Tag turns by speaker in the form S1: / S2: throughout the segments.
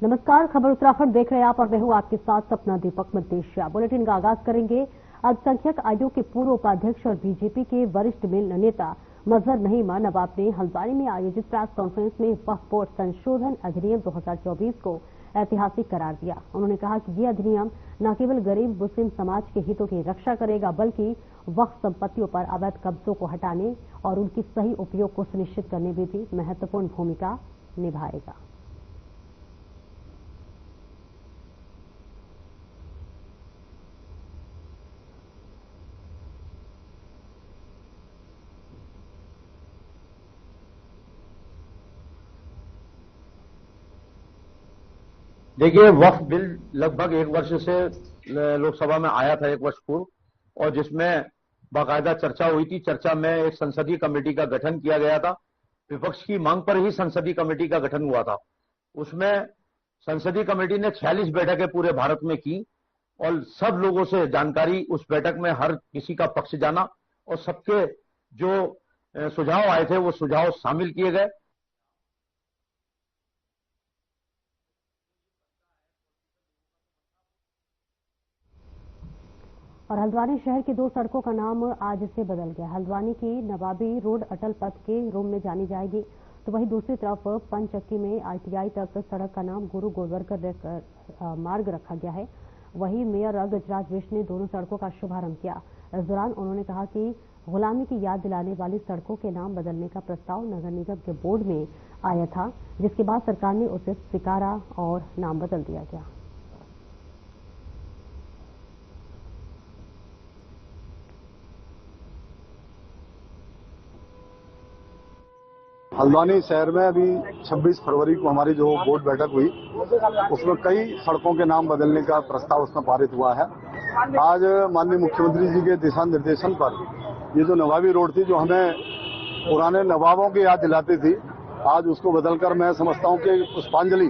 S1: नमस्कार, खबर उत्तराखंड देख रहे हैं आप और मैं हूं आपके साथ सपना दीपक मद्देशिया। बुलेटिन का आगाज करेंगे। अल्पसंख्यक आयोग के पूर्व उपाध्यक्ष और बीजेपी के वरिष्ठ नेता मजहर नईमा नवाब ने हल्द्वानी में आयोजित प्रेस कॉन्फ्रेंस में वक्फ बोर्ड संशोधन अधिनियम 2024 को ऐतिहासिक करार दिया। उन्होंने कहा कि ये अधिनियम न केवल गरीब मुस्लिम समाज के हितों की रक्षा करेगा, बल्कि वक्फ संपत्तियों पर अवैध कब्जों को हटाने और उनकी सही उपयोग को सुनिश्चित करने में भी महत्वपूर्ण भूमिका निभाएगा।
S2: देखिए, वक्फ बिल लगभग 1 वर्ष से लोकसभा में आया था, 1 वर्ष पूर्व, और जिसमें बाकायदा चर्चा हुई थी। चर्चा में एक संसदीय कमेटी का गठन किया गया था। विपक्ष की मांग पर ही संसदीय कमेटी का गठन हुआ था। उसमें संसदीय कमेटी ने 46 बैठकें पूरे भारत में की और सब लोगों से जानकारी, उस बैठक में हर किसी का पक्ष जाना और सबके जो सुझाव आए थे वो सुझाव शामिल किए गए।
S1: और हल्द्वानी शहर की 2 सड़कों का नाम आज से बदल गया। हल्द्वानी की नवाबी रोड अटल पथ के रूम में जानी जाएगी, तो वहीं दूसरी तरफ पंचक्की में ITI तक सड़क का नाम गुरु गोलवलकर मार्ग रखा गया है। वहीं मेयर गजराज विश ने दोनों सड़कों का शुभारंभ किया। इस दौरान उन्होंने कहा कि गुलामी की याद दिलाने वाली सड़कों के नाम बदलने का प्रस्ताव नगर निगम के बोर्ड में आया था, जिसके बाद सरकार ने उसे स्वीकारा और नाम बदल दिया गया।
S3: हल्द्वानी शहर में अभी 26 फरवरी को हमारी जो बोर्ड बैठक हुई, उसमें कई सड़कों के नाम बदलने का प्रस्ताव उसमें पारित हुआ है। आज माननीय मुख्यमंत्री जी के दिशा निर्देशन पर ये जो नवाबी रोड थी, जो हमें पुराने नवाबों की याद दिलाती थी, आज उसको बदलकर मैं समझता हूं कि पुष्पांजलि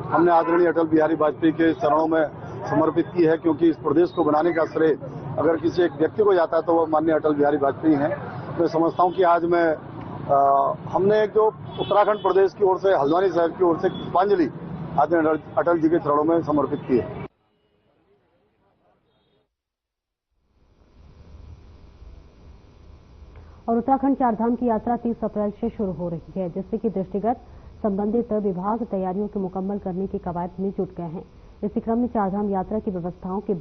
S3: हमने आदरणीय अटल बिहारी वाजपेयी के चरणों में समर्पित की है, क्योंकि इस प्रदेश को बनाने का श्रेय अगर किसी एक व्यक्ति को जाता है तो वह माननीय अटल बिहारी वाजपेयी हैं। मैं समझता हूं कि आज मैं हमने एक जो उत्तराखंड प्रदेश की ओर से, हल्द्वानी शहर की ओर से पुष्पांजलि आदरणीय अटल जी के चरणों में समर्पित की है।
S1: और उत्तराखंड चारधाम की यात्रा 30 अप्रैल से शुरू हो रही है, जिससे कि दृष्टिगत संबंधित विभाग तैयारियों को मुकम्मल करने की कवायद में जुट गए हैं। इसी क्रम में चारधाम यात्रा की व्यवस्थाओं की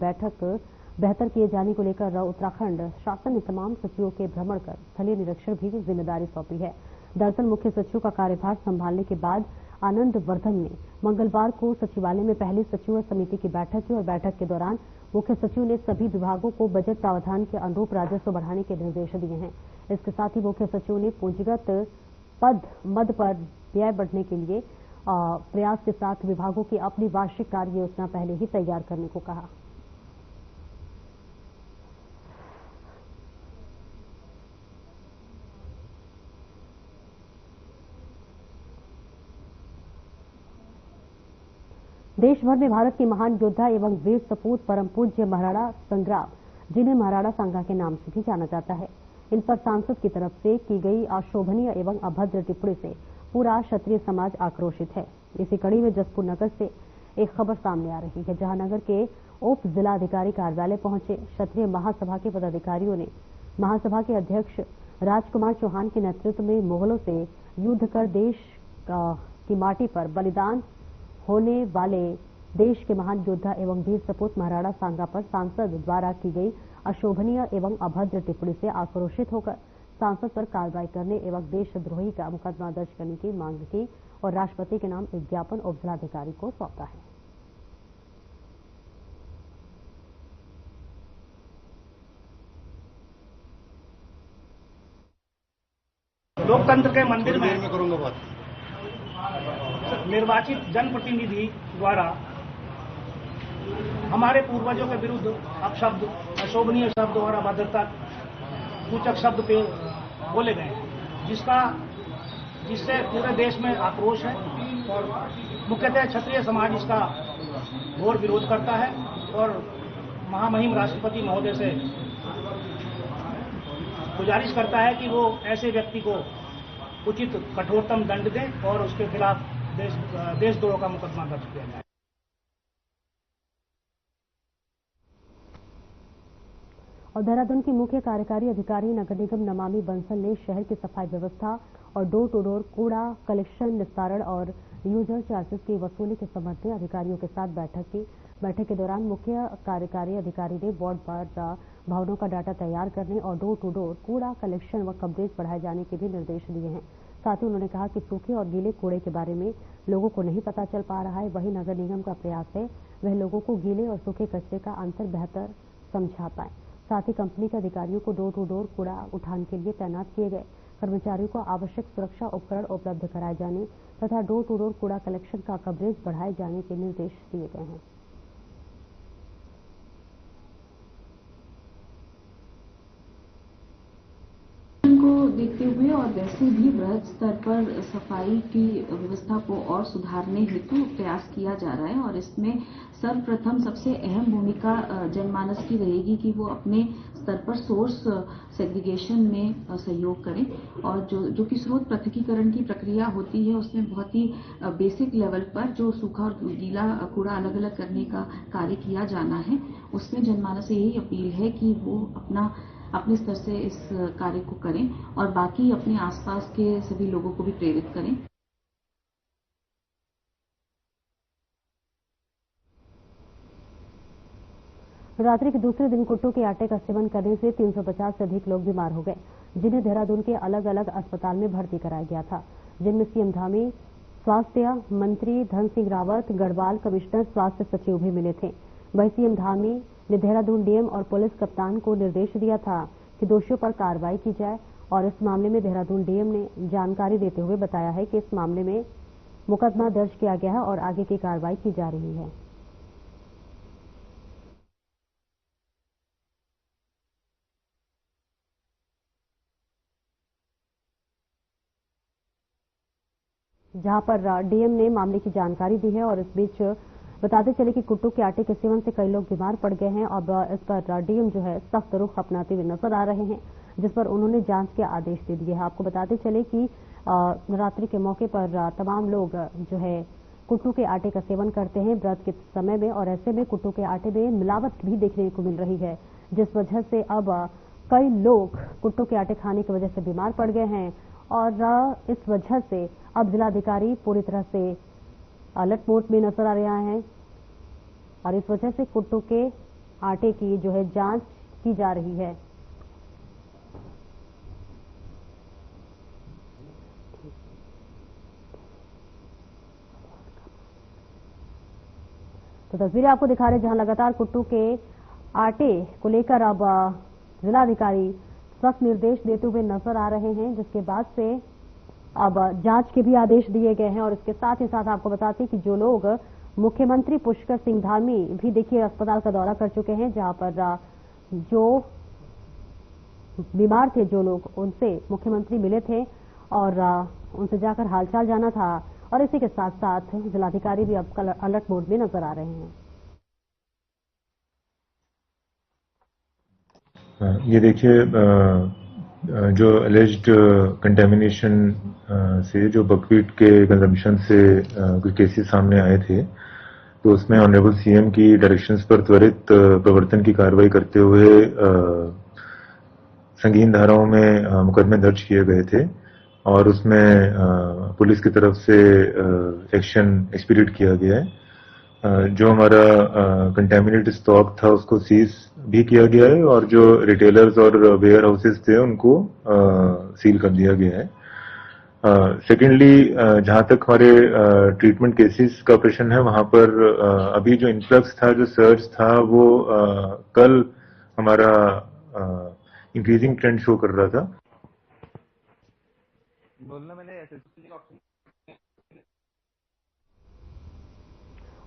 S1: बेहतर किए जाने को लेकर उत्तराखंड शासन ने तमाम सचिवों के भ्रमण कर स्थलीय निरीक्षण भी जिम्मेदारी सौंपी है। दरअसल मुख्य सचिव का कार्यभार संभालने के बाद आनंद वर्धन ने मंगलवार को सचिवालय में पहली सचिव समिति की बैठक की और बैठक के दौरान मुख्य सचिव ने सभी विभागों को बजट प्रावधान के अनुरूप राजस्व बढ़ाने के निर्देश दिए हैं। इसके साथ ही मुख्य सचिव ने पूंजीगत मद पर व्यय बढ़ने के लिए प्रयास के साथ विभागों की अपनी वार्षिक कार्य योजना पहले ही तैयार करने को कहा। देश भर में भारत के महान योद्धा एवं वीर सपूत परम पूज्य महाराणा संग्राम, जिन्हें महाराणा सांगा के नाम से भी जाना जाता है, इन पर सांसद की तरफ से की गई अशोभनीय एवं अभद्र टिप्पणी से पूरा क्षत्रिय समाज आक्रोशित है। इसी कड़ी में जसपुर नगर से एक खबर सामने आ रही है, जहां नगर के उप जिलाधिकारी कार्यालय पहुंचे क्षत्रिय महासभा के पदाधिकारियों ने महासभा के अध्यक्ष राजकुमार चौहान के नेतृत्व में मुगलों से युद्ध कर देश की माटी पर बलिदान होने वाले देश के महान योद्धा एवं वीर सपूत महाराणा सांगा पर सांसद द्वारा की गई अशोभनीय एवं अभद्र टिप्पणी से आक्रोशित होकर सांसद पर कार्रवाई करने एवं देशद्रोही का मुकदमा दर्ज करने की मांग की और राष्ट्रपति के नाम एक ज्ञापन उप जिलाधिकारी को सौंपा है।
S4: लोकतंत्र के मंदिर में निर्वाचित जनप्रतिनिधि द्वारा हमारे पूर्वजों के विरुद्ध अपशब्द, अशोभनीय शब्द और अभद्रता सूचक शब्द पे बोले गए हैं, जिससे पूरे देश में आक्रोश है और मुख्यतः क्षत्रिय समाज इसका घोर विरोध करता है और महामहिम राष्ट्रपति महोदय से गुजारिश करता है कि वो ऐसे व्यक्ति को उचित कठोरतम दंड दें और उसके खिलाफ देशद्रोह का मुकदमा दर्ज किया जाए।
S1: और देहरादून की मुख्य कार्यकारी अधिकारी नगर निगम नमामि बंसल ने शहर की सफाई व्यवस्था और डोर टू डोर कूड़ा कलेक्शन निस्तारण और यूजर चार्जेस की वसूली के संबंध में अधिकारियों के साथ बैठक के दौरान मुख्य कार्यकारी अधिकारी ने वार्ड पर भवनों का डाटा तैयार करने और डोर टू डोर कूड़ा कलेक्शन व कवरेज बढ़ाए जाने के भी निर्देश दिए हैं। साथ ही उन्होंने कहा कि सूखे और गीले कूड़े के बारे में लोगों को नहीं पता चल पा रहा है, वही नगर निगम का प्रयास है वह लोगों को गीले और सूखे कचरे का अंतर बेहतर समझा पाए। साथ ही कंपनी के अधिकारियों को डोर टू डोर कूड़ा उठान के लिए तैनात किए गए कर्मचारियों को आवश्यक सुरक्षा उपकरण उपलब्ध कराए जाने तथा डोर टू डोर कूड़ा कलेक्शन का कवरेज बढ़ाए जाने के निर्देश दिए गए हैं।
S5: को देखते हुए और वैसे भी वृहद स्तर पर सफाई की व्यवस्था को और सुधारने हेतु प्रयास किया जा रहा है और इसमें सर्वप्रथम सबसे अहम भूमिका जनमानस की रहेगी कि वो अपने स्तर पर सोर्स सेग्रीगेशन में सहयोग करें और जो कि स्रोत पृथकीकरण की प्रक्रिया होती है उसमें बहुत ही बेसिक लेवल पर जो सूखा और गीला कूड़ा अलग अलग करने का कार्य किया जाना है उसमें जनमानस से यही अपील है कि वो अपने स्तर से इस कार्य को करें और बाकी अपने आसपास के सभी लोगों को भी प्रेरित करें।
S1: नवरात्रि के दूसरे दिन कुट्टू के आटे का सेवन करने से 350 से अधिक लोग बीमार हो गए, जिन्हें देहरादून के अलग अलग अस्पताल में भर्ती कराया गया था, जिनमें सीएम धामी, स्वास्थ्य मंत्री धन सिंह रावत, गढ़वाल कमिश्नर स्वास्थ्य सचिव भी मिले थे। वहीं सीएम धामी ने देहरादून डीएम और पुलिस कप्तान को निर्देश दिया था कि दोषियों पर कार्रवाई की जाए और इस मामले में देहरादून डीएम ने जानकारी देते हुए बताया है कि इस मामले में मुकदमा दर्ज किया गया है और आगे की कार्रवाई की जा रही है। जहां पर डीएम ने मामले की जानकारी दी है और इस बीच बताते चले कि कुट्टू के आटे के सेवन से कई लोग बीमार पड़ गए हैं और इस पर डीएम जो है सख्त रुख अपनाते हुए नजर आ रहे हैं, जिस पर उन्होंने जांच के आदेश दे दिए हैं। आपको बताते चले कि नवरात्रि के मौके पर तमाम लोग जो है कुट्टू के आटे का सेवन करते हैं व्रत के समय में और ऐसे में कुट्टू के आटे में मिलावट भी देखने को मिल रही है, जिस वजह से अब कई लोग कुट्टू के आटे खाने की वजह से बीमार पड़ गए हैं और इस वजह से अब जिलाधिकारी पूरी तरह से अलर्ट मोड में नजर आ रहा है और इस वजह से कुट्टू के आटे की जो है जांच की जा रही है। तो तस्वीरें आपको दिखा रहे हैं जहां लगातार कुट्टू के आटे को लेकर अब जिलाधिकारी सख्त निर्देश देते हुए नजर आ रहे हैं, जिसके बाद से अब जांच के भी आदेश दिए गए हैं और इसके साथ ही साथ आपको बताते हैं कि जो लोग मुख्यमंत्री पुष्कर सिंह धामी भी देखिए अस्पताल का दौरा कर चुके हैं, जहां पर जो बीमार थे जो लोग उनसे मुख्यमंत्री मिले थे और उनसे जाकर हालचाल जाना था और इसी के साथ साथ जिलाधिकारी भी अब अलर्ट मोड में नजर आ रहे हैं।
S6: ये देखिए जो एलिज्ड कंटेमिनेशन से जो बकवीट के कंजम्पशन से कुछ केसेस सामने आए थे, तो उसमें ऑनरेबल सीएम की डायरेक्शंस पर त्वरित प्रवर्तन की कार्रवाई करते हुए संगीन धाराओं में मुकदमे दर्ज किए गए थे और उसमें पुलिस की तरफ से एक्शन एक्सपीडिएट किया गया है। जो हमारा कंटेमिनेटेड स्टॉक था उसको सीज भी किया गया है और जो रिटेलर्स और वेयर हाउसेस थे उनको सील कर दिया गया है। सेकेंडली जहां तक हमारे ट्रीटमेंट केसेस का प्रश्न है, वहां पर अभी जो इन्फ्लक्स था, जो सर्ज था, वो कल हमारा इंक्रीजिंग ट्रेंड शो कर रहा था।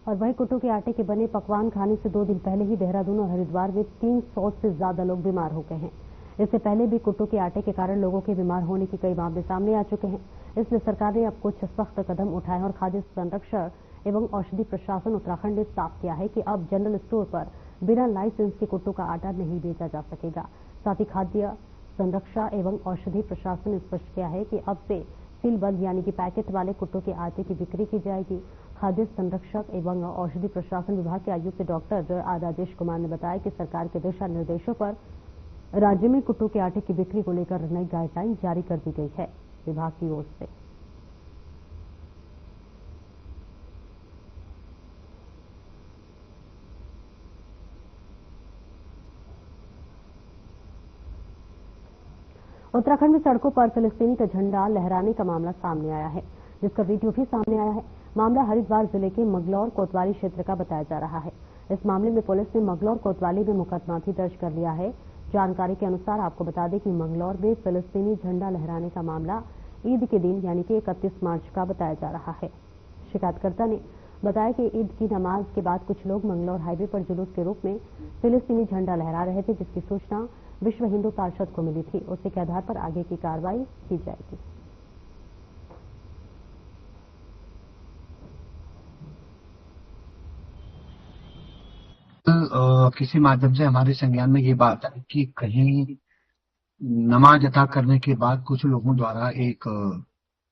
S1: और वहीं कुट्टू के आटे के बने पकवान खाने से 2 दिन पहले ही देहरादून और हरिद्वार में 300 से ज्यादा लोग बीमार हो गए हैं। इससे पहले भी कुट्टू के आटे के कारण लोगों के बीमार होने के कई मामले सामने आ चुके हैं। इसलिए सरकार ने अब कुछ सख्त कदम उठाए और खाद्य संरक्षण एवं औषधि प्रशासन उत्तराखंड ने साफ किया है कि अब जनरल स्टोर पर बिना लाइसेंस के कुट्टू का आटा नहीं बेचा जा सकेगा। साथ ही खाद्य संरक्षण एवं औषधि प्रशासन ने स्पष्ट किया है कि अब से सीलबंद यानी कि पैकेट वाले कुट्टों के आटे की बिक्री की जाएगी। खाद्य संरक्षक एवं औषधि प्रशासन विभाग के आयुक्त डॉक्टर राजेश कुमार ने बताया कि सरकार के दिशा निर्देशों पर राज्य में कुट्टों के आटे की बिक्री को लेकर नई गाइडलाइन जारी कर दी गई है विभाग की ओर से। उत्तराखंड में सड़कों पर फिलिस्तीनी का झंडा लहराने का मामला सामने आया है, जिसका वीडियो भी सामने आया है। मामला हरिद्वार जिले के मंगलौर कोतवाली क्षेत्र का बताया जा रहा है। इस मामले में पुलिस ने मंगलौर कोतवाली में मुकदमा भी दर्ज कर लिया है। जानकारी के अनुसार आपको बता दें कि मंगलौर में फिलिस्तीनी झंडा लहराने का मामला ईद के दिन यानी कि 31 मार्च का बताया जा रहा है। शिकायतकर्ता ने बताया कि ईद की नमाज के बाद कुछ लोग मंगलौर हाईवे पर जुलूस के रूप में फिलिस्तीनी झंडा लहरा रहे थे, जिसकी सूचना विश्व हिंदू पार्षद को मिली थी। उसी के आधार पर आगे की कार्रवाई की जाएगी।
S7: किसी माध्यम से हमारे संज्ञान में ये बात है कि कहीं नमाज अदा करने के बाद कुछ लोगों द्वारा एक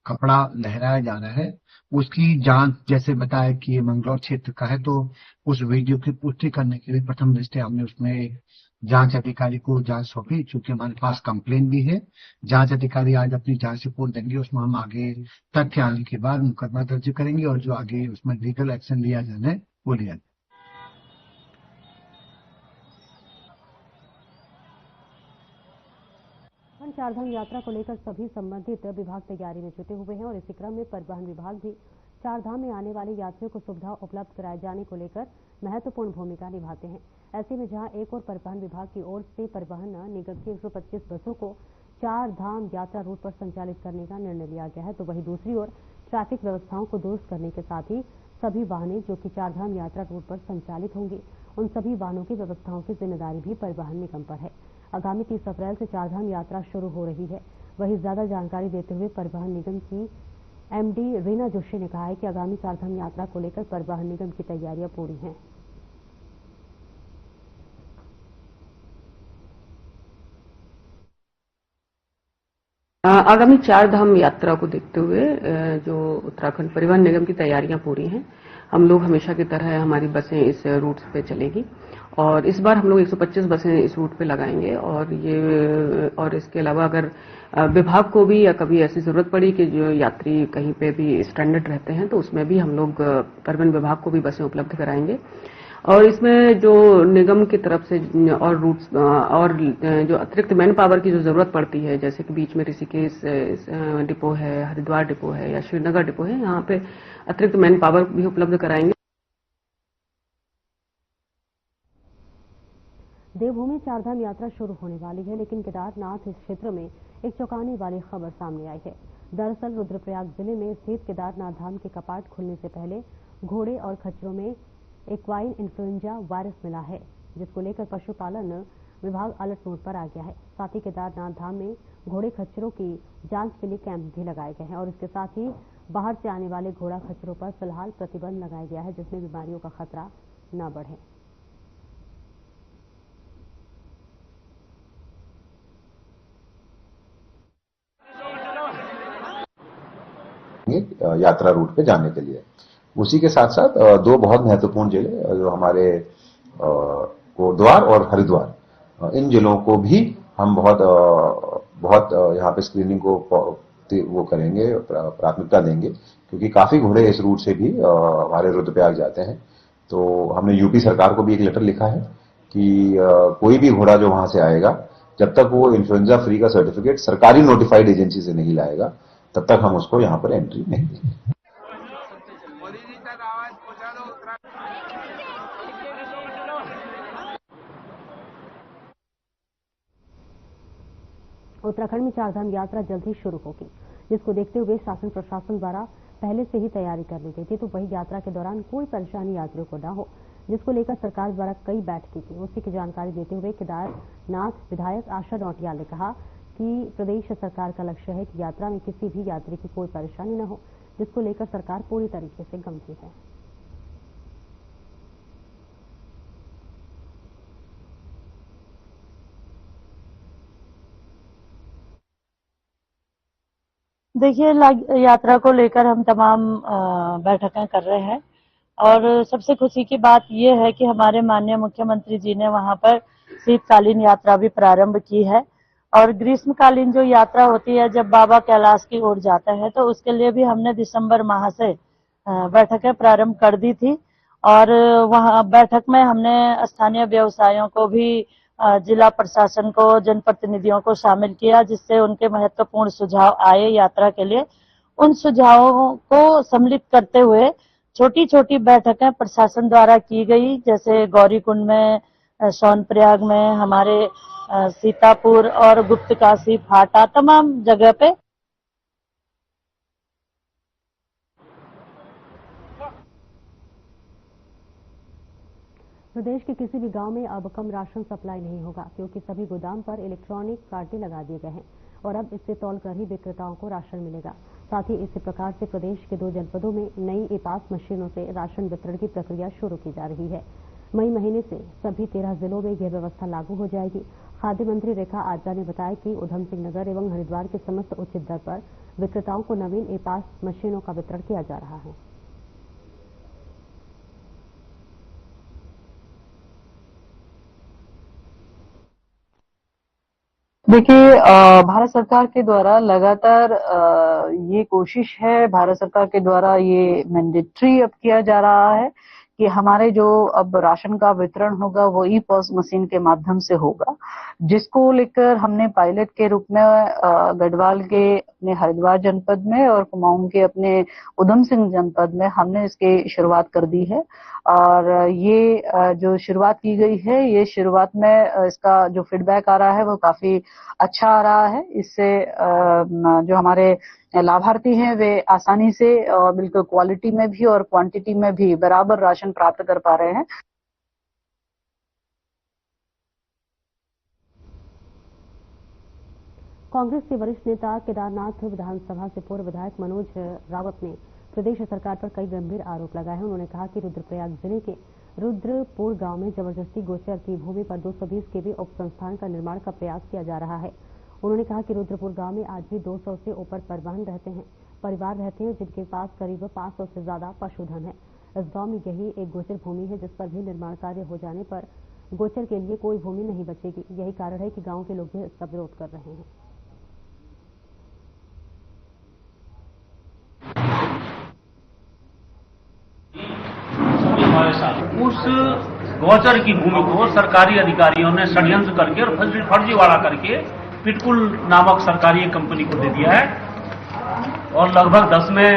S7: कपड़ा लहराया जा रहा है। उसकी जांच जैसे बताया कि ये मंगलौर क्षेत्र का है, तो उस वीडियो की पुष्टि करने के लिए प्रथम दृष्टया हमने उसमें जांच अधिकारी को जांच सौंपी। चूंकि हमारे पास कंप्लेन भी है, जांच अधिकारी आज अपनी जांच रिपोर्ट देंगे, उसमें हम आगे तथ्य आने के बाद मुकदमा दर्ज करेंगे और जो आगे उसमें लीगल एक्शन लिया जाना है वो लिया जाए।
S1: चारधाम यात्रा को लेकर सभी संबंधित विभाग तैयारी में जुटे हुए हैं और इसी क्रम में परिवहन विभाग भी चारधाम में आने वाले यात्रियों को सुविधा उपलब्ध कराए जाने को लेकर महत्वपूर्ण भूमिका निभाते हैं। ऐसे में जहां एक और परिवहन विभाग की ओर से परिवहन निगम की 125 बसों को चारधाम यात्रा रूट पर संचालित करने का निर्णय लिया गया है, तो वहीं दूसरी ओर ट्रैफिक व्यवस्थाओं को दुरुस्त करने के साथ ही सभी वाहनें जो कि चारधाम यात्रा रूट पर संचालित होंगी, उन सभी वाहनों की व्यवस्थाओं की जिम्मेदारी भी परिवहन निगम पर है। आगामी 30 अप्रैल से चारधाम यात्रा शुरू हो रही है। वहीं ज्यादा जानकारी देते हुए परिवहन निगम की एमडी रीना जोशी ने कहा है कि आगामी चारधाम यात्रा को लेकर परिवहन निगम की तैयारियां पूरी हैं।
S8: आगामी चारधाम यात्रा को देखते हुए जो उत्तराखंड परिवहन निगम की तैयारियां पूरी हैं। हम लोग हमेशा की तरह हमारी बसें इस रूट पे चलेगी और इस बार हम लोग 125 बसें इस रूट पे लगाएंगे और इसके अलावा अगर विभाग को भी या कभी ऐसी जरूरत पड़ी कि जो यात्री कहीं पे भी स्ट्रैंडेड रहते हैं तो उसमें भी हम लोग परिवहन विभाग को भी बसें उपलब्ध कराएंगे। और इसमें जो निगम की तरफ से और रूट्स और जो अतिरिक्त मैन पावर की जो जरूरत पड़ती है, जैसे कि बीच में ऋषिकेश डिपो है, हरिद्वार डिपो है या श्रीनगर डिपो है, यहाँ पे अतिरिक्त मैन पावर भी उपलब्ध कराएंगे।
S1: देवभूमि चारधाम यात्रा शुरू होने वाली है, लेकिन केदारनाथ इस क्षेत्र में एक चौंकाने वाली खबर सामने आई है। दरअसल रुद्रप्रयाग जिले में स्थित केदारनाथ धाम के कपाट खुलने से पहले घोड़े और खच्चरों में एक्वाइन इन्फ्लुएंजा वायरस मिला है, जिसको लेकर पशुपालन विभाग अलर्ट मोड पर आ गया है। साथ ही केदारनाथ धाम में घोड़े खच्चरों की जांच के लिए कैंप भी लगाए गए हैं और इसके साथ ही बाहर से आने वाले घोड़ा खच्चरों पर फिलहाल प्रतिबंध लगाया गया है, जिसमें बीमारियों का खतरा न बढ़े।
S9: यात्रा रूट पे जाने के लिए। उसी के साथ साथ दो बहुत महत्वपूर्ण जिले जो हमारे कोटद्वार और हरिद्वार, इन जिलों को भी हम बहुत यहाँ पे स्क्रीनिंग को वो करेंगे, प्राथमिकता देंगे, क्योंकि काफी घोड़े इस रूट से भी हमारे रुद्रप्रयाग जाते हैं। तो हमने यूपी सरकार को भी एक लेटर लिखा है कि कोई भी घोड़ा जो वहां से आएगा, जब तक वो इन्फ्लुएंजा फ्री का सर्टिफिकेट सरकारी नोटिफाइड एजेंसी से नहीं लाएगा, तब तक हम उसको यहाँ पर एंट्री नहीं देंगे।
S1: उत्तराखंड में चारधाम यात्रा जल्द ही शुरू होगी, जिसको देखते हुए शासन प्रशासन द्वारा पहले से ही तैयारी कर ली गई थी। तो वही यात्रा के दौरान कोई परेशानी यात्रियों को न हो, जिसको लेकर सरकार द्वारा कई बैठकें की। उसी की जानकारी देते हुए केदारनाथ विधायक आशा नौटियाल ने कहा कि प्रदेश सरकार का लक्ष्य है कि यात्रा में किसी भी यात्री की कोई परेशानी न हो, जिसको लेकर सरकार पूरी तरीके से गंभीर है।
S10: देखिए, यात्रा को लेकर हम तमाम बैठकें कर रहे हैं और सबसे खुशी की बात यह है कि हमारे माननीय मुख्यमंत्री जी ने वहां पर शीतकालीन यात्रा भी प्रारंभ की है और ग्रीष्मकालीन जो यात्रा होती है जब बाबा कैलाश की ओर जाता है तो उसके लिए भी हमने दिसंबर माह से बैठकें प्रारंभ कर दी थी और वहां बैठक में हमने स्थानीय व्यवसायों को भी जिला प्रशासन को, जनप्रतिनिधियों को शामिल किया जिससे उनके महत्वपूर्ण सुझाव आए यात्रा के लिए। उन सुझावों को सम्मिलित करते हुए छोटी छोटी बैठकें प्रशासन द्वारा की गई, जैसे गौरीकुंड में, सोनप्रयाग में, हमारे सीतापुर और गुप्तकाशी, फाटा, तमाम जगह पे।
S1: प्रदेश के किसी भी गांव में अब कम राशन सप्लाई नहीं होगा क्योंकि सभी गोदाम पर इलेक्ट्रॉनिक कांटे लगा दिए गए हैं और अब इससे तौलकर ही विक्रेताओं को राशन मिलेगा। साथ ही इसी प्रकार से प्रदेश के 2 जनपदों में नई ई-पास मशीनों से राशन वितरण की प्रक्रिया शुरू की जा रही है। मई महीने से सभी 13 जिलों में यह व्यवस्था लागू हो जाएगी। खाद्य मंत्री रेखा आर्या ने बताया कि उधम सिंह नगर एवं हरिद्वार के समस्त उचित दर पर विक्रेताओं को नवीन ई-पास मशीनों का वितरण किया जा रहा है।
S11: देखिए, भारत सरकार के द्वारा लगातार ये कोशिश है, भारत सरकार के द्वारा ये मैंडेटरी अब किया जा रहा है कि हमारे जो अब राशन का वितरण होगा वो ई-पॉस मशीन के माध्यम से होगा, जिसको लेकर हमने पायलट के रूप में गढ़वाल के अपने हरिद्वार जनपद में और कुमाऊं के अपने उधम सिंह जनपद में हमने इसकी शुरुआत कर दी है। और ये जो शुरुआत की गई है, ये शुरुआत में इसका जो फीडबैक आ रहा है वो काफी अच्छा आ रहा है। इससे जो हमारे लाभार्थी हैं वे आसानी से और बिल्कुल क्वालिटी में भी और क्वांटिटी में भी बराबर राशन प्राप्त कर पा रहे हैं।
S1: कांग्रेस के वरिष्ठ नेता केदारनाथ विधानसभा से पूर्व विधायक मनोज रावत ने प्रदेश सरकार पर कई गंभीर आरोप लगाए हैं। उन्होंने कहा कि रुद्रप्रयाग जिले के रुद्रपुर गांव में जबरदस्ती गोचर की भूमि पर 220 केवी उप संस्थान का निर्माण का प्रयास किया जा रहा है। उन्होंने कहा कि रुद्रपुर गांव में आज भी 200 से ऊपर परिवार रहते हैं जिनके पास करीब 500 से ज्यादा पशुधन है। इस गांव में यही एक गोचर भूमि है जिस पर भी निर्माण कार्य हो जाने पर गोचर के लिए कोई भूमि नहीं बचेगी। यही कारण है कि गांव के लोग भी इसका विरोध कर रहे हैं।
S12: उस गोचर की भूमि को सरकारी अधिकारियों ने षड्यंत्र करके और फर्जीवाड़ा करके पिटकुल नामक सरकारी कंपनी को दे दिया है और लगभग 10 में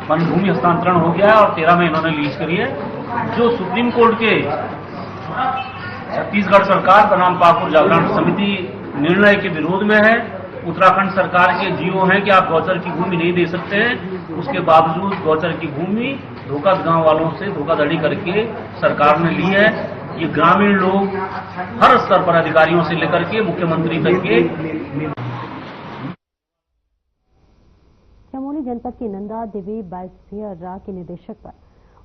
S12: वन भूमि हस्तांतरण हो गया है और 13 में इन्होंने लीज करी है। जो सुप्रीम कोर्ट के छत्तीसगढ़ सरकार बनाम पाकुड़ जागरण समिति निर्णय के विरोध में है। उत्तराखंड सरकार के जीओ हैं कि आप गौचर की भूमि नहीं दे सकते हैं, उसके बावजूद गौचर की भूमि धोखा गांव वालों से धोखाधड़ी करके सरकार ने ली है। ये ग्रामीण लोग हर स्तर पर अधिकारियों से लेकर के मुख्यमंत्री तक के।
S1: चमोली जनपद की नंदा देवी बायोस्फीयर के निदेशक पर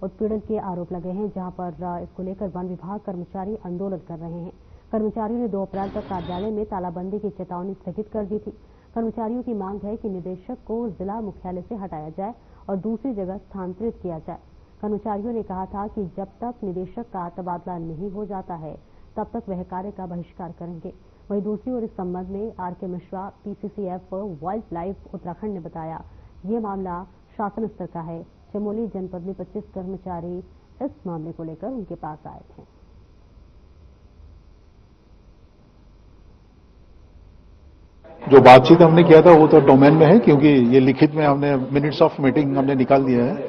S1: उत्पीड़न के आरोप लगे हैं, जहां पर इसको लेकर वन विभाग कर्मचारी आंदोलन कर रहे हैं। कर्मचारियों ने 2 अप्रैल तक कार्यालय में तालाबंदी की चेतावनी स्थगित कर दी थी। कर्मचारियों की मांग है कि निदेशक को जिला मुख्यालय से हटाया जाए और दूसरी जगह स्थानांतरित किया जाए। कर्मचारियों ने कहा था कि जब तक निदेशक का तबादला नहीं हो जाता है तब तक वह कार्य का बहिष्कार करेंगे। वहीं दूसरी ओर इस संबंध में R K. Mishra, PCCF wildlife Uttarakhand ने बताया, ये मामला शासन स्तर का है। चमोली जनपद में 25 कर्मचारी इस मामले को लेकर उनके पास आए थे।
S13: जो बातचीत हमने किया था वो तो डोमेन में है, क्योंकि ये लिखित में हमने मिनट्स ऑफ मीटिंग हमने निकाल दिया है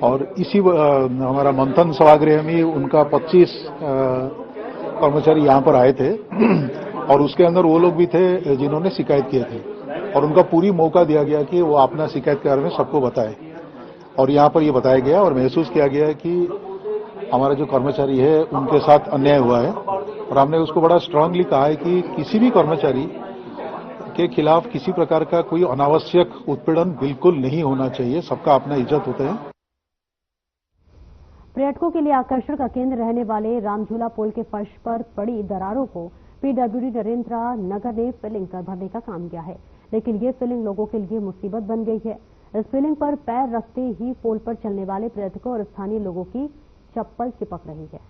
S13: और इसी हमारा मंथन सभागृह में उनका 25 कर्मचारी यहाँ पर आए थे और उसके अंदर वो लोग भी थे जिन्होंने शिकायत किए थे और उनका पूरी मौका दिया गया कि वो अपना शिकायत के बारे में सबको बताए और यहाँ पर ये बताया गया और महसूस किया गया कि हमारा जो कर्मचारी है उनके साथ अन्याय हुआ है और हमने उसको बड़ा स्ट्रांगली कहा है कि किसी भी कर्मचारी के खिलाफ किसी प्रकार का कोई अनावश्यक उत्पीड़न बिल्कुल नहीं होना चाहिए। सबका अपना इज्जत होता है।
S1: पर्यटकों के लिए आकर्षण का केंद्र रहने वाले रामझूला पुल के फर्श पर पड़ी दरारों को पीडब्ल्यूडी नरेंद्र नगर ने फिलिंग कर भरने का काम किया है, लेकिन ये फिलिंग लोगों के लिए मुसीबत बन गई है। इस फिलिंग पर पैर रखते ही पोल पर चलने वाले पर्यटकों और स्थानीय लोगों की चप्पल चिपक रही है।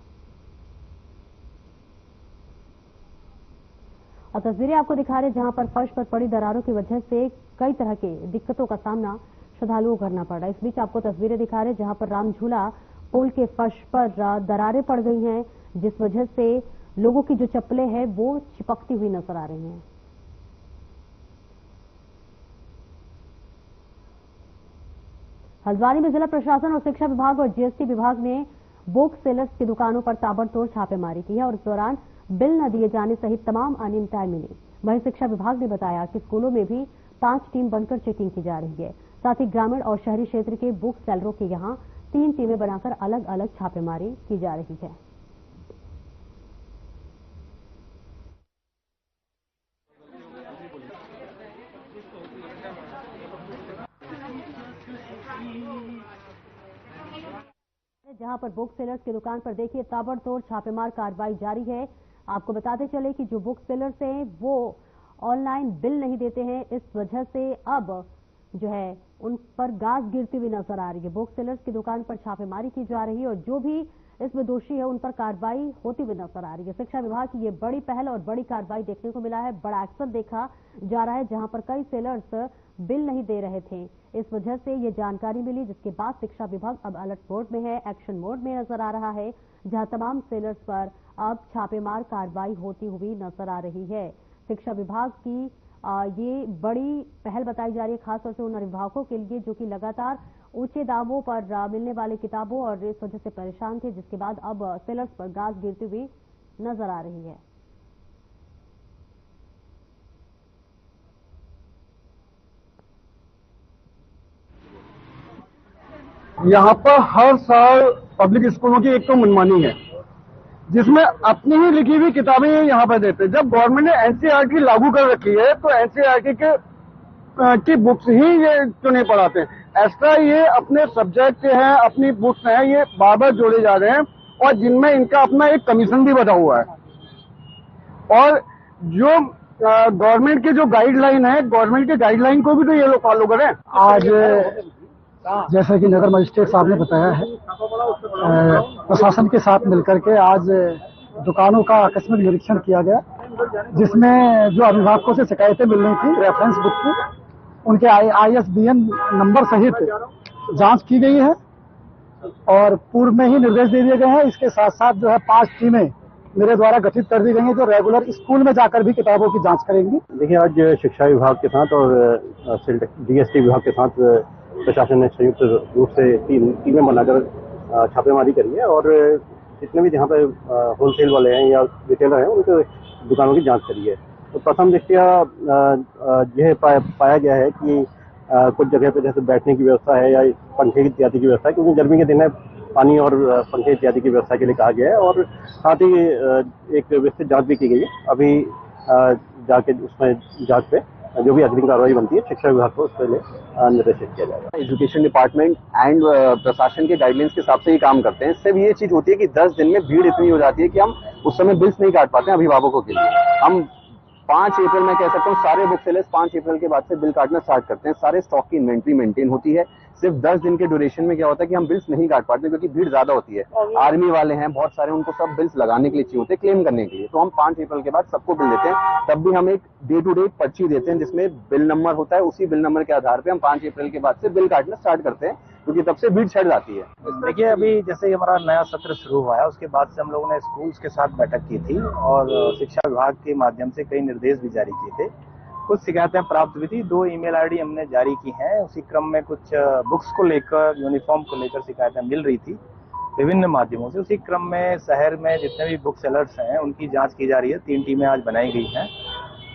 S1: और तस्वीरें आपको दिखा रहे हैं जहां पर फर्श पर पड़ी दरारों की वजह से कई तरह के दिक्कतों का सामना श्रद्धालुओं को करना पड़ रहा है। इस बीच आपको तस्वीरें दिखा रहे हैं जहां पर राम झूला पोल के फर्श पर दरारें पड़ गई हैं, जिस वजह से लोगों की जो चप्पलें हैं वो चिपकती हुई नजर आ रही हैं। हल्द्वानी में जिला प्रशासन और शिक्षा विभाग और जीएसटी विभाग ने बुक सेलर्स की दुकानों पर ताबड़तोड़ छापेमारी की है और इस दौरान बिल न दिए जाने सहित तमाम अनियमितताएं मिली। वहीं शिक्षा विभाग ने बताया कि स्कूलों में भी 5 टीम बनकर चेकिंग की जा रही है। साथ ही ग्रामीण और शहरी क्षेत्र के बुक सेलरों के यहां 3 टीमें बनाकर अलग अलग छापेमारी की जा रही है। जहां पर बुक सेलर्स की दुकान पर देखिए ताबड़तोड़ छापेमार कार्रवाई जारी है। आपको बताते चले कि जो बुक सेलर्स हैं वो ऑनलाइन बिल नहीं देते हैं, इस वजह से अब जो है उन पर गाज गिरती हुई नजर आ रही है। बुक सेलर्स की दुकान पर छापेमारी की जा रही है और जो भी इसमें दोषी है उन पर कार्रवाई होती हुई नजर आ रही है। शिक्षा विभाग की ये बड़ी पहल और बड़ी कार्रवाई देखने को मिला है। बड़ा एक्शन देखा जा रहा है जहां पर कई सेलर्स बिल नहीं दे रहे थे, इस वजह से ये जानकारी मिली, जिसके बाद शिक्षा विभाग अब अलर्ट मोड में है, एक्शन मोड में नजर आ रहा है, जहां तमाम सेलर्स पर अब छापेमार कार्रवाई होती हुई नजर आ रही है। शिक्षा विभाग की ये बड़ी पहल बताई जा रही है, खासतौर से उन अभिभावकों के लिए जो कि लगातार ऊंचे दामों पर मिलने वाली किताबों और इस वजह से परेशान थे, जिसके बाद अब सेलर्स पर गाज गिरती हुई नजर आ रही है।
S14: यहाँ पर हर साल पब्लिक स्कूलों की एक तो मनमानी है, जिसमें अपनी ही लिखी हुई किताबें यहाँ पर देते हैं। जब गवर्नमेंट ने एनसीईआरटी लागू कर रखी है तो एनसीईआरटी की बुक्स ही ये क्यों नहीं पढ़ाते हैं। एक्स्ट्रा ये अपने सब्जेक्ट हैं, अपनी बुक्स हैं, ये बार बार जोड़े जा रहे हैं और जिनमें इनका अपना एक कमीशन भी बना हुआ है। और जो गवर्नमेंट की जो गाइडलाइन है, गवर्नमेंट के गाइडलाइन को भी तो ये लोग फॉलो करें। आज जैसा कि नगर मजिस्ट्रेट साहब ने बताया है, प्रशासन के साथ मिलकर के आज दुकानों का आकस्मिक निरीक्षण किया गया, जिसमें जो अभिभावकों से शिकायतें मिल रही थी रेफरेंस बुक की, उनके ISBN नंबर सहित जांच की गई है और पूर्व में ही निर्देश दे दिए गए हैं। इसके साथ साथ जो है 5 टीमें मेरे द्वारा गठित कर दी गई हैं जो रेगुलर स्कूल में जाकर भी किताबों की जांच करेंगी।
S15: देखिए, आज शिक्षा विभाग के साथ और GST विभाग के साथ प्रशासन ने संयुक्त रूप से 3 टीमें बनाकर छापेमारी करी है और जितने भी यहाँ पे होलसेल वाले हैं या रिटेलर हैं उनके दुकानों की जांच करी है। तो प्रथम दृष्टया यह पाया गया है कि कुछ जगह पे जैसे बैठने की व्यवस्था है या पंखे इत्यादि की व्यवस्था है, क्योंकि गर्मी के दिन है, पानी और पंखे इत्यादि की व्यवस्था के लिए कहा गया है और साथ ही एक विस्तृत जांच भी की गई है। अभी जाके उसमें जांच पे जो भी अग्रिम कार्रवाई बनती है शिक्षा विभाग को उसके लिए निर्देशित किया जाएगा।
S16: एजुकेशन डिपार्टमेंट एंड प्रशासन के गाइडलाइंस के हिसाब से ही काम करते हैं। इससे भी ये चीज होती है कि 10 दिन में भीड़ इतनी हो जाती है कि हम उस समय बिल्स नहीं काट पाते हैं अभिभावकों के लिए। हम 5 अप्रैल में कह सकता हूँ सारे बुक सेलर्स 5 अप्रैल के बाद से बिल काटना स्टार्ट करते हैं। सारे स्टॉक की इन्वेंट्री मेंटेन होती है। सिर्फ 10 दिन के ड्यूरेशन में क्या होता है कि हम बिल्स नहीं काट पाते क्योंकि भीड़ ज्यादा होती है। आर्मी वाले हैं बहुत सारे, उनको सब बिल्स लगाने के लिए चाहिए होते हैं, क्लेम करने के लिए। तो हम 5 अप्रैल के बाद सबको बिल देते हैं। तब भी हम एक डे टू डे पर्ची देते हैं जिसमें बिल नंबर होता है। उसी बिल नंबर के आधार पर हम 5 अप्रैल के बाद से बिल काटना स्टार्ट करते हैं क्योंकि तब से भीड़ छड़ जाती है।
S17: देखिए, अभी जैसे हमारा नया सत्र शुरू हुआ है उसके बाद से हम लोगों ने स्कूल्स के साथ बैठक की थी और शिक्षा विभाग के माध्यम से कई निर्देश भी जारी किए थे। कुछ शिकायतें प्राप्त हुई थी, 2 ईमेल आईडी हमने जारी की हैं। उसी क्रम में कुछ बुक्स को लेकर, यूनिफॉर्म को लेकर शिकायतें मिल रही थी विभिन्न माध्यमों से। उसी क्रम में शहर में जितने भी बुक सेलर्स हैं उनकी जांच की जा रही है। 3 टीमें आज बनाई गई हैं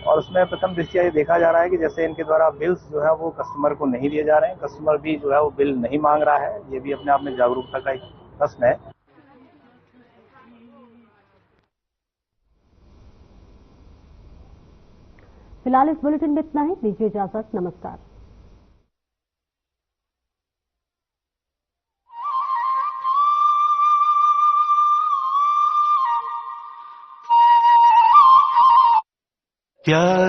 S17: और उसमें प्रथम दृष्टया ये देखा जा रहा है कि जैसे इनके द्वारा बिल्स जो है वो कस्टमर को नहीं दिए जा रहे हैं, कस्टमर भी जो है वो बिल नहीं मांग रहा है। ये भी अपने आप में जागरूकता का एक प्रश्न है।
S1: फिलहाल इस बुलेटिन में इतना ही। दीजिए इजाजत। नमस्कार।
S18: प्यार